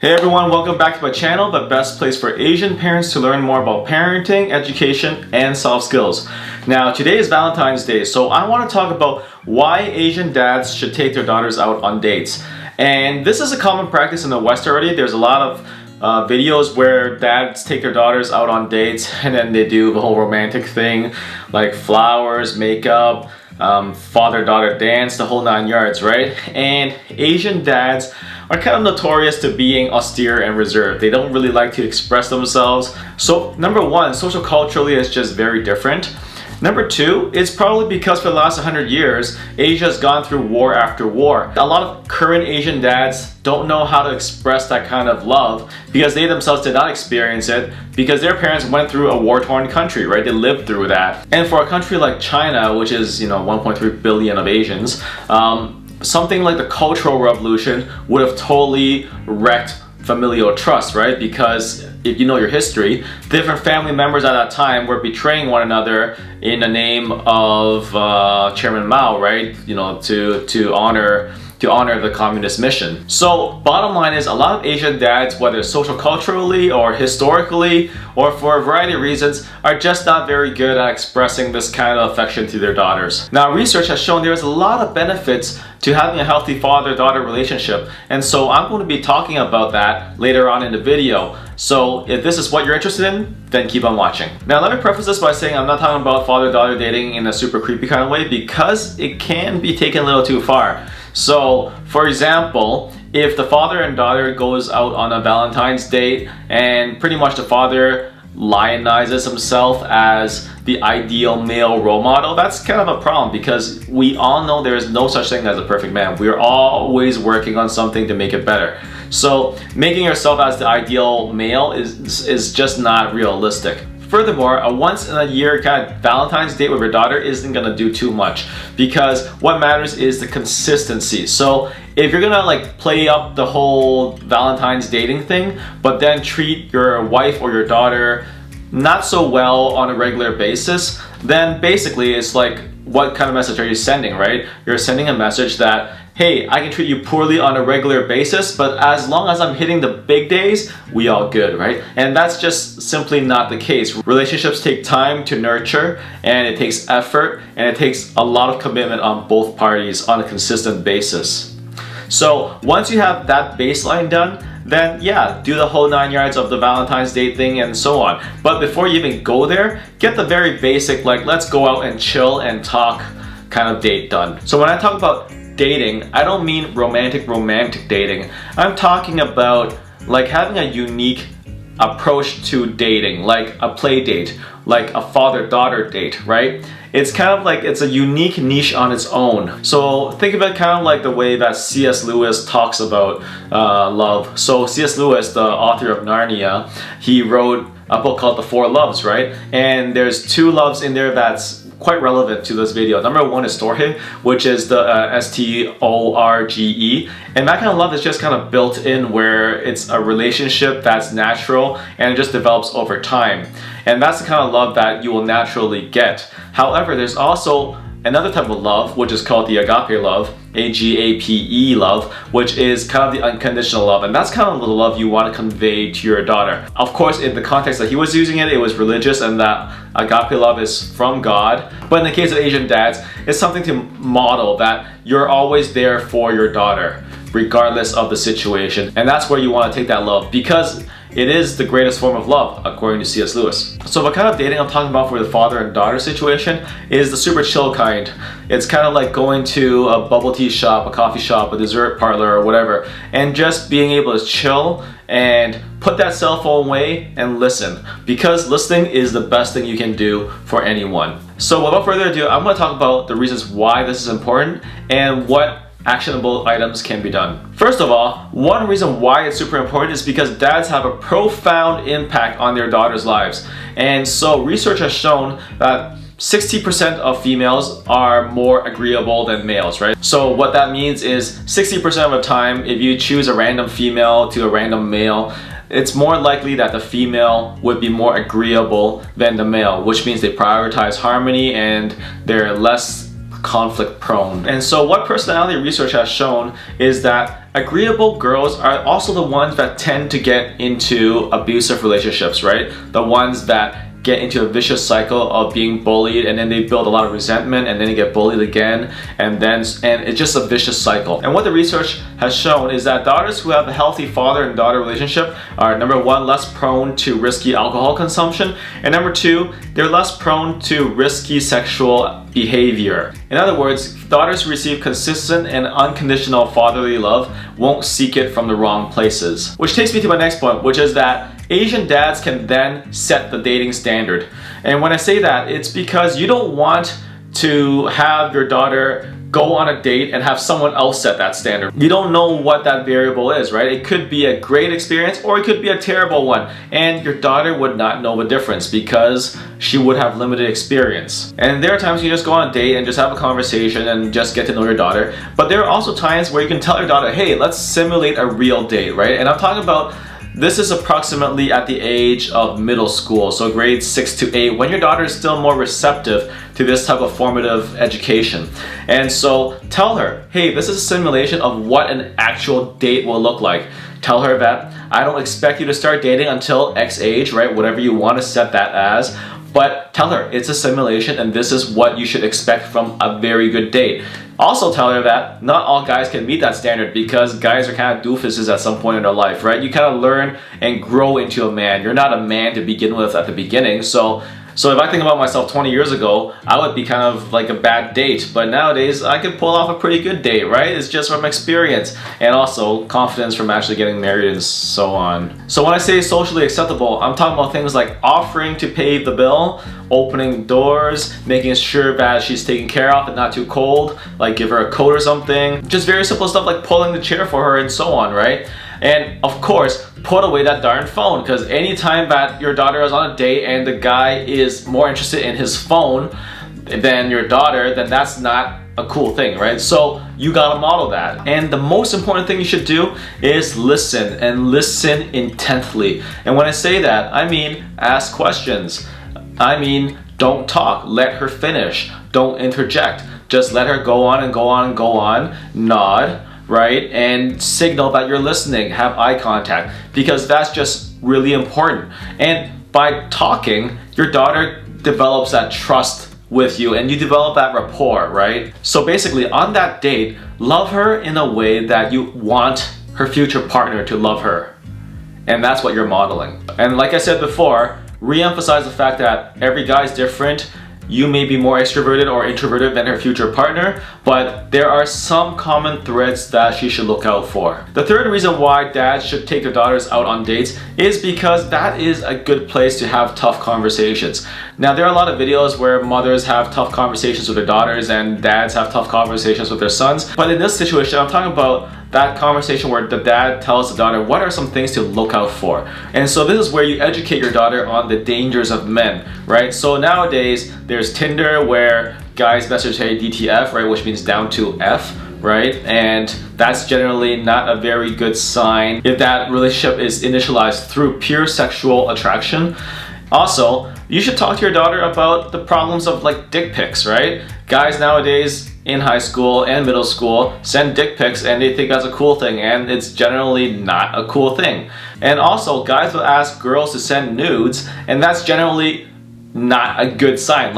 Hey everyone, welcome back to my channel, the best place for Asian parents to learn more about parenting, education, and soft skills. Now, today is Valentine's Day, so I want to talk about why Asian dads should take their daughters out on dates. And this is a common practice in the West already. There's a lot of videos where dads take their daughters out on dates and then they do the whole romantic thing like flowers, makeup, father-daughter dance, the whole 9 yards, right? And Asian dads are kind of notorious to being austere and reserved. They don't really like to express themselves. So number one, social culturally is just very different. Number two, it's probably because for the last 100 years, Asia has gone through war after war. A lot of current Asian dads don't know how to express that kind of love because they themselves did not experience it because their parents went through a war-torn country, right? They lived through that. And for a country like China, which is, 1.3 billion of Asians, something like the Cultural Revolution would have totally wrecked familial trust, right? Because if you know your history, different family members at that time were betraying one another in the name of Chairman Mao, right? To honor the communist mission. So bottom line is a lot of Asian dads, whether social culturally or historically or for a variety of reasons, are just not very good at expressing this kind of affection to their daughters. Now research has shown there's a lot of benefits to having a healthy father-daughter relationship, and so I'm going to be talking about that later on in the video. So if this is what you're interested in, then keep on watching. Now let me preface this by saying I'm not talking about father-daughter dating in a super creepy kind of way because it can be taken a little too far. So for example, if the father and daughter goes out on a Valentine's date and pretty much the father lionizes himself as the ideal male role model, that's kind of a problem because we all know there is no such thing as a perfect man. We're always working on something to make it better. So making yourself as the ideal male is just not realistic. Furthermore, a once in a year kind of Valentine's date with your daughter isn't gonna do too much because what matters is the consistency. So if you're gonna play up the whole Valentine's dating thing, but then treat your wife or your daughter not so well on a regular basis, then basically it's like, what kind of message are you sending, right? You're sending a message that, hey, I can treat you poorly on a regular basis, but as long as I'm hitting the big days, we all good, right? And that's just simply not the case. Relationships take time to nurture, and it takes effort, and it takes a lot of commitment on both parties on a consistent basis. So once you have that baseline done, then yeah, do the whole 9 yards of the Valentine's Day thing and so on. But before you even go there, get the very basic, let's go out and chill and talk kind of date done. So when I talk about dating, I don't mean romantic dating. I'm talking about having a unique approach to dating, like a play date, like a father-daughter date, right? It's kind of it's a unique niche on its own. So think of it kind of like the way that C.S. Lewis talks about love. So C.S. Lewis, the author of Narnia, he wrote a book called The Four Loves, right? And there's two loves in there that's quite relevant to this video. Number one is storge, which is the S-T-O-R-G-E, and that kind of love is just kind of built in where it's a relationship that's natural and it just develops over time. And that's the kind of love that you will naturally get. However, there's also another type of love, which is called the agape love, A-G-A-P-E love, which is kind of the unconditional love, and that's kind of the love you want to convey to your daughter. Of course, in the context that he was using it, it was religious, and that agape love is from God. But in the case of Asian dads, it's something to model that you're always there for your daughter, regardless of the situation. And that's where you want to take that love, because it is the greatest form of love, according to C.S. Lewis. So the kind of dating I'm talking about for the father and daughter situation is the super chill kind. It's kind of like going to a bubble tea shop, a coffee shop, a dessert parlor, or whatever, and just being able to chill and put that cell phone away and listen, because listening is the best thing you can do for anyone. So without further ado, I'm going to talk about the reasons why this is important and what actionable items can be done. First of all, one reason why it's super important is because dads have a profound impact on their daughters' lives. And so research has shown that 60% of females are more agreeable than males, right? So what that means is 60% of the time, if you choose a random female to a random male, it's more likely that the female would be more agreeable than the male, which means they prioritize harmony and they're less conflict prone. And so what personality research has shown is that agreeable girls are also the ones that tend to get into abusive relationships, right? The ones that get into a vicious cycle of being bullied, and then they build a lot of resentment, and then they get bullied again, and it's just a vicious cycle. And what the research has shown is that daughters who have a healthy father and daughter relationship are, number one, less prone to risky alcohol consumption, and number two, they're less prone to risky sexual behavior. In other words, daughters who receive consistent and unconditional fatherly love won't seek it from the wrong places. Which takes me to my next point, which is that Asian dads can then set the dating standard. And when I say that, it's because you don't want to have your daughter go on a date and have someone else set that standard. You don't know what that variable is, right? It could be a great experience or it could be a terrible one, and your daughter would not know the difference because she would have limited experience. And there are times you just go on a date and just have a conversation and just get to know your daughter, but there are also times where you can tell your daughter, hey, let's simulate a real date, right? And I'm talking about this is approximately at the age of middle school, so grades 6 to 8, when your daughter is still more receptive to this type of formative education. And so tell her, hey, this is a simulation of what an actual date will look like. Tell her that I don't expect you to start dating until X age, right? Whatever you want to set that as. But tell her it's a simulation and this is what you should expect from a very good date. Also tell her that not all guys can meet that standard because guys are kind of doofuses at some point in their life, right? You kind of learn and grow into a man. You're not a man to begin with at the beginning. So if I think about myself 20 years ago, I would be kind of like a bad date. But nowadays, I could pull off a pretty good date, right? It's just from experience and also confidence from actually getting married and so on. So when I say socially acceptable, I'm talking about things like offering to pay the bill, opening doors, making sure that she's taken care of and not too cold, like give her a coat or something. Just very simple stuff like pulling the chair for her and so on, right? And of course, put away that darn phone, because anytime that your daughter is on a date and the guy is more interested in his phone than your daughter, then that's not a cool thing, right? So you gotta model that. And the most important thing you should do is listen, and listen intently. And when I say that, I mean ask questions. I mean don't talk, let her finish. Don't interject. Just let her go on and go on and go on, nod, right? And signal that you're listening, have eye contact, because that's just really important. And by talking, your daughter develops that trust with you and you develop that rapport, right? So basically on that date, love her in a way that you want her future partner to love her. And that's what you're modeling. And like I said before, re-emphasize the fact that every guy is different. You may be more extroverted or introverted than her future partner, but there are some common threads that she should look out for. The third reason why dads should take their daughters out on dates is because that is a good place to have tough conversations. Now, there are a lot of videos where mothers have tough conversations with their daughters and dads have tough conversations with their sons. But in this situation, I'm talking about that conversation where the dad tells the daughter what are some things to look out for. And so this is where you educate your daughter on the dangers of men, right? So nowadays there's Tinder where guys message, hey, DTF, right, which means down to F, right? And that's generally not a very good sign if that relationship is initialized through pure sexual attraction. Also, you should talk to your daughter about the problems of like dick pics, right? Guys nowadays in high school and middle school send dick pics and they think that's a cool thing, and it's generally not a cool thing. And also, guys will ask girls to send nudes, and that's generally not a good sign.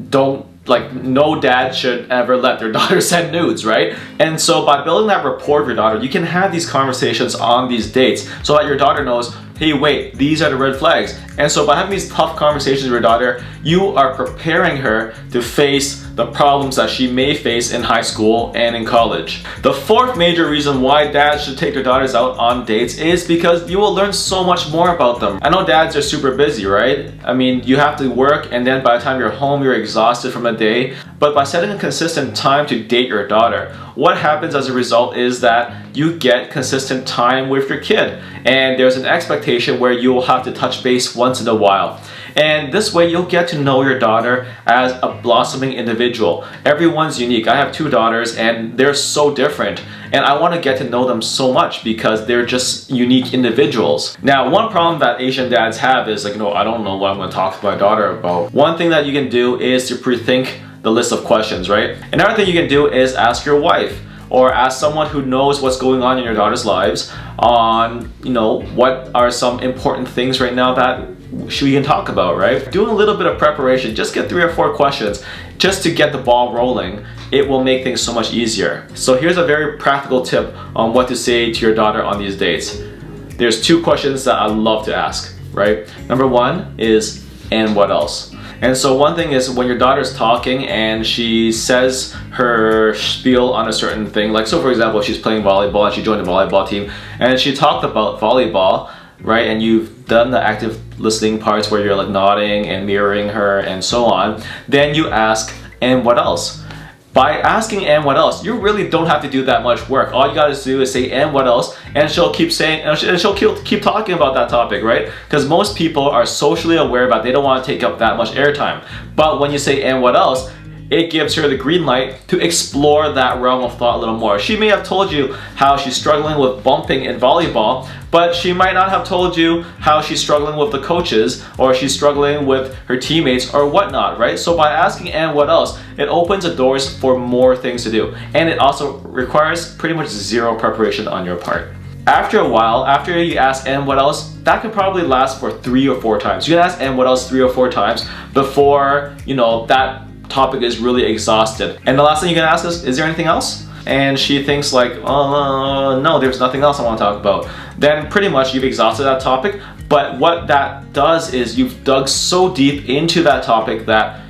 No dad should ever let their daughter send nudes, right? And so by building that rapport with your daughter, you can have these conversations on these dates so that your daughter knows, hey, wait, these are the red flags. And so by having these tough conversations with your daughter, you are preparing her to face the problems that she may face in high school and in college. The fourth major reason why dads should take their daughters out on dates is because you will learn so much more about them. I know dads are super busy, right? I mean, you have to work and then by the time you're home, you're exhausted from a day. But by setting a consistent time to date your daughter, what happens as a result is that you get consistent time with your kid. And there's an expectation where you will have to touch base once in a while. And this way you'll get to know your daughter as a blossoming individual. Everyone's unique. I have 2 daughters and they're so different. And I want to get to know them so much because they're just unique individuals. Now, one problem that Asian dads have is like, I don't know what I'm going to talk to my daughter about. One thing that you can do is to pre-think the list of questions, right? Another thing you can do is ask your wife or ask someone who knows what's going on in your daughter's lives on, what are some important things right now that we can talk about, right? Doing a little bit of preparation, just get 3 or 4 questions just to get the ball rolling. It will make things so much easier. So here's a very practical tip on what to say to your daughter on these dates. There's 2 questions that I love to ask, right? Number 1 is, and what else? And so one thing is when your daughter's talking and she says her spiel on a certain thing, like so for example, she's playing volleyball and she joined the volleyball team and she talked about volleyball, right? And you've done the active listening parts where you're like nodding and mirroring her and so on. Then you ask, and what else? By asking and what else, you really don't have to do that much work. All you gotta do is say and what else, and she'll keep saying, and she'll keep talking about that topic, right? Because most people are socially aware about it. They don't want to take up that much airtime. But when you say and what else, it gives her the green light to explore that realm of thought a little more. She may have told you how she's struggling with bumping in volleyball, but she might not have told you how she's struggling with the coaches or she's struggling with her teammates or whatnot, right? So by asking and what else, it opens the doors for more things to do. And it also requires pretty much 0 preparation on your part. After a while, after you ask and what else, that could probably last for 3 or 4 times. You can ask and what else 3 or 4 times before, that topic is really exhausted. And the last thing you can ask is there anything else? And she thinks like, oh, no, there's nothing else I want to talk about. Then pretty much you've exhausted that topic. But what that does is you've dug so deep into that topic that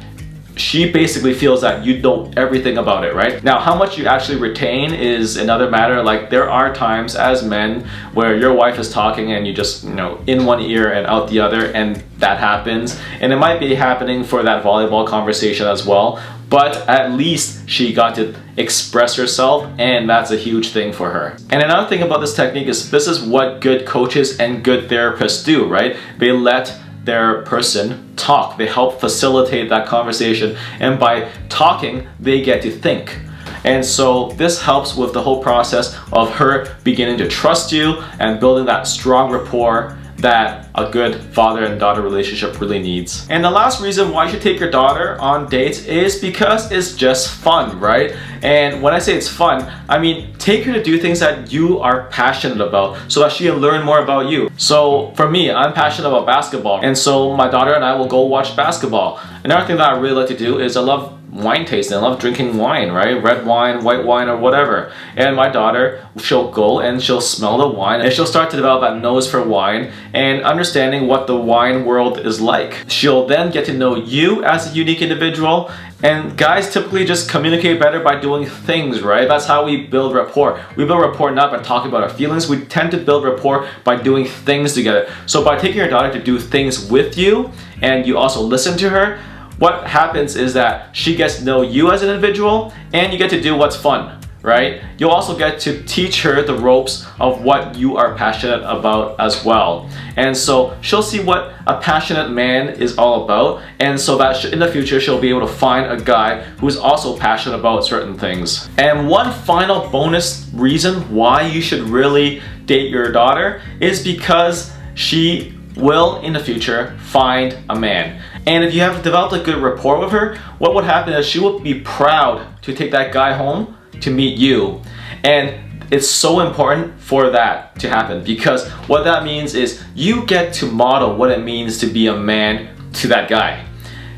she basically feels that you know everything about it, right? Now, how much you actually retain is another matter. Like there are times as men where your wife is talking and you just, in one ear and out the other, and that happens. And it might be happening for that volleyball conversation as well, but at least she got to express herself, and that's a huge thing for her. And another thing about this technique is this is what good coaches and good therapists do, right? They let their person talk. They help facilitate that conversation, and by talking they get to think. And so this helps with the whole process of her beginning to trust you and building that strong rapport that a good father and daughter relationship really needs. And the last reason why you should take your daughter on dates is because it's just fun, right? And when I say it's fun, I mean take her to do things that you are passionate about so that she can learn more about you. So for me, I'm passionate about basketball, and so my daughter and I will go watch basketball. Another thing that I really like to do is I love wine tasting. I love drinking wine, right? Red wine, white wine, or whatever. And my daughter, she'll go and she'll smell the wine and she'll start to develop that nose for wine and understanding what the wine world is like. She'll then get to know you as a unique individual. And guys typically just communicate better by doing things, right? That's how we build rapport. We build rapport not by talking about our feelings. We tend to build rapport by doing things together. So by taking your daughter to do things with you and you also listen to her, what happens is that she gets to know you as an individual and you get to do what's fun, right? You'll also get to teach her the ropes of what you are passionate about as well. And so she'll see what a passionate man is all about, and so that in the future she'll be able to find a guy who's also passionate about certain things. And one final bonus reason why you should really date your daughter is because she will in the future find a man. And if you have developed a good rapport with her, what would happen is she will be proud to take that guy home to meet you. And it's so important for that to happen, because what that means is you get to model what it means to be a man to that guy.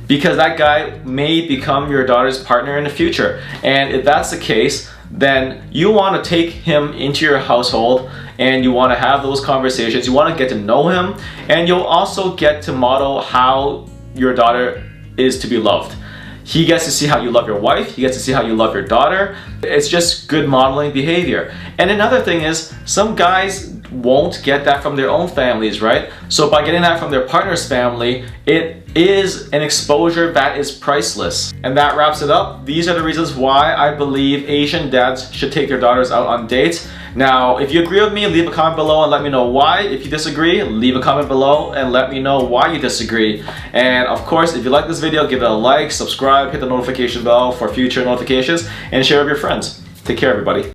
Because that guy may become your daughter's partner in the future. And if that's the case, then you want to take him into your household and you want to have those conversations. You want to get to know him, and you'll also get to model how your daughter is to be loved. He gets to see how you love your wife, he gets to see how you love your daughter. It's just good modeling behavior. And another thing is, some guys won't get that from their own families, right? So by getting that from their partner's family, it is an exposure that is priceless. And that wraps it up. These are the reasons why I believe Asian dads should take their daughters out on dates. Now, if you agree with me, leave a comment below and let me know why. If you disagree, leave a comment below and let me know why you disagree. And of course, if you like this video, give it a like, subscribe, hit the notification bell for future notifications, and share with your friends. Take care, everybody.